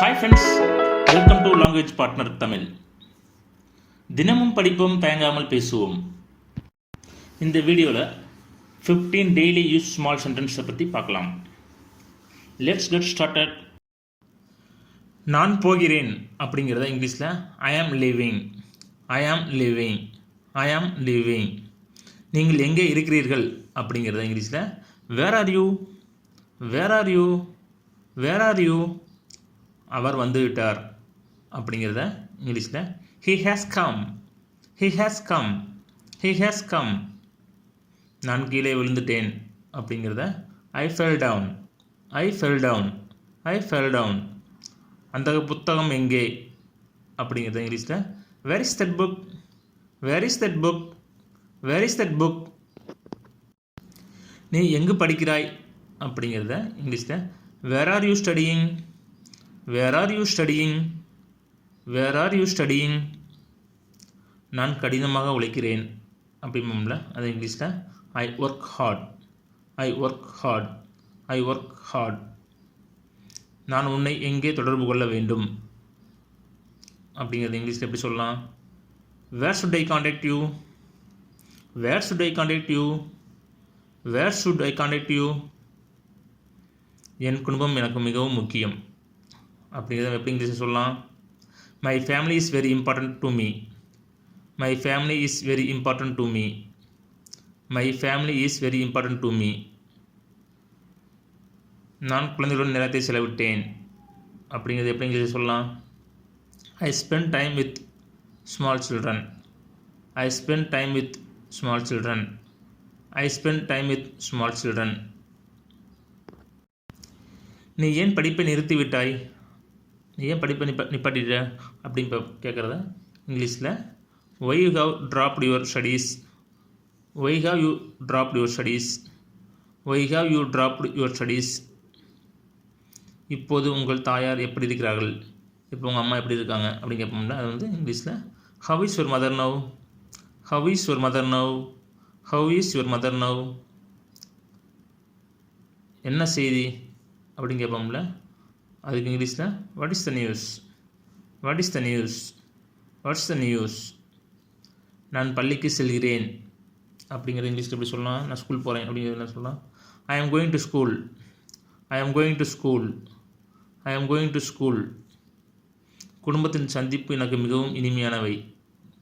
Hi friends, welcome to language partner Tamil. தினமும் படிப்போம், தயங்காமல் பேசுவோம். இந்த வீடியோவில் 15 டெய்லி யூஸ் ஸ்மால் சென்டென்ஸை பற்றி பார்க்கலாம். Let's get started. நான் போகிறேன் அப்படிங்கிறத இங்கிலீஷில் ஐ ஆம் லிவிங், ஐ ஆம் லிவிங், ஐ ஆம் லிவிங். நீங்கள் எங்கே இருக்கிறீர்கள் அப்படிங்கிறத இங்கிலீஷில் where are you, where are you, where are you. அவர் வந்து விட்டார் அப்படிங்கிறத இங்கிலீஷில் he has come, he has come, he has come. நான் கீழே விழுந்துட்டேன் அப்படிங்கிறத I fell down, I fell down, I fell down. அந்த புத்தகம் எங்கே அப்படிங்கிறத இங்கிலீஷில் where is that book, where is that book, where is that book. நீ எங்கு படிக்கிறாய் அப்படிங்கிறத இங்கிலீஷில் where are you studying, where are you studying, where are you studying. நான் கடினமாக உழைக்கிறேன் அப்படிம்போம்ல, அது இங்கிலீஷில் I work hard, I work hard, I work hard. நான் உன்னை எங்கே தொடர்பு கொள்ள வேண்டும் அப்படிங்கிறது இங்கிலீஷில் எப்படி சொல்லலாம்? Where should I contact you, where should I contact you, where should I contact you. என் குடும்பம் எனக்கு மிகவும் முக்கியம் அப்படிங்கிறத எப்படி இங்கிலீஷில் சொல்லலாம்? My family is very important to me, my family is very important to me, my family is very important to me. நான் குழந்தைகளுடன் நேரத்தை செலவிட்டேன் அப்படிங்கிறது எப்படி இங்கிலீஷில் சொல்லலாம்? I spend time with small children, I spend time with small children, I spend time with small children. நீ ஏன் படிப்பை நிறுத்திவிட்டாய், நீ ஏன் படிப்பை நிப்பாட்டிட்ட அப்படின்னு கேட்குறத இங்கிலீஷில் why you have dropped your studies, why have you dropped your studies, why have you dropped your studies. இப்போது உங்கள் தாயார் எப்படி இருக்கிறார்கள், இப்போ உங்கள் அம்மா எப்படி இருக்காங்க அப்படின்னு கேட்போம்ல, அது வந்து இங்கிலீஷில் how is your mother now, how is your mother now, how is your mother now. என்ன செய்தி அப்படின்னு கேட்போம்ல, அதுக்கு இங்கிலீஷில் what is the news, what is the news, what's the news. நான் பள்ளிக்கு செல்கிறேன் அப்படிங்கிறது இங்கிலீஷில் எப்படி சொல்லலாம்? நான் ஸ்கூல் போகிறேன் அப்படிங்கிறது என்ன சொல்லலாம்? ஐ am going to school, I am going to school, I am going to school. குடும்பத்தின் சந்திப்பு எனக்கு மிகவும் இனிமையானவை,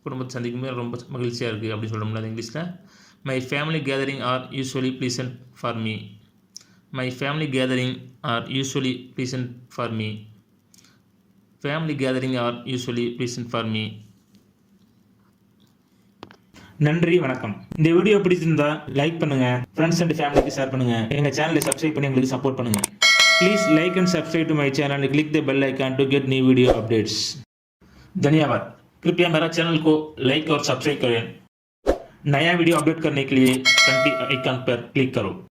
குடும்பத்தை சந்திக்குமே ரொம்ப மகிழ்ச்சியாக இருக்குது அப்படின்னு சொல்ல அது இங்கிலீஷில் my family gathering are usually pleasant for me, my family gathering are usually pleasant for me, family gathering are usually pleasant for me. நன்றி, வணக்கம். இந்த வீடியோ பிடிச்சிருந்தா லைக் பண்ணுங்க, ஃப்ரெண்ட்ஸ் அண்ட் ஃபேமிலிக்கு ஷேர் பண்ணுங்க, எங்க சேனலை சப்ஸ்கிரைப் பண்ணி எங்களுக்கு சப்போர்ட் பண்ணுங்க. Please like and subscribe to my channel and click the bell icon to get new video updates. धन्यवाद. कृपया मेरा चैनल को लाइक और सब्सक्राइब करें. नया वीडियो अपडेट करने के लिए घंटी आइकन पर क्लिक करो.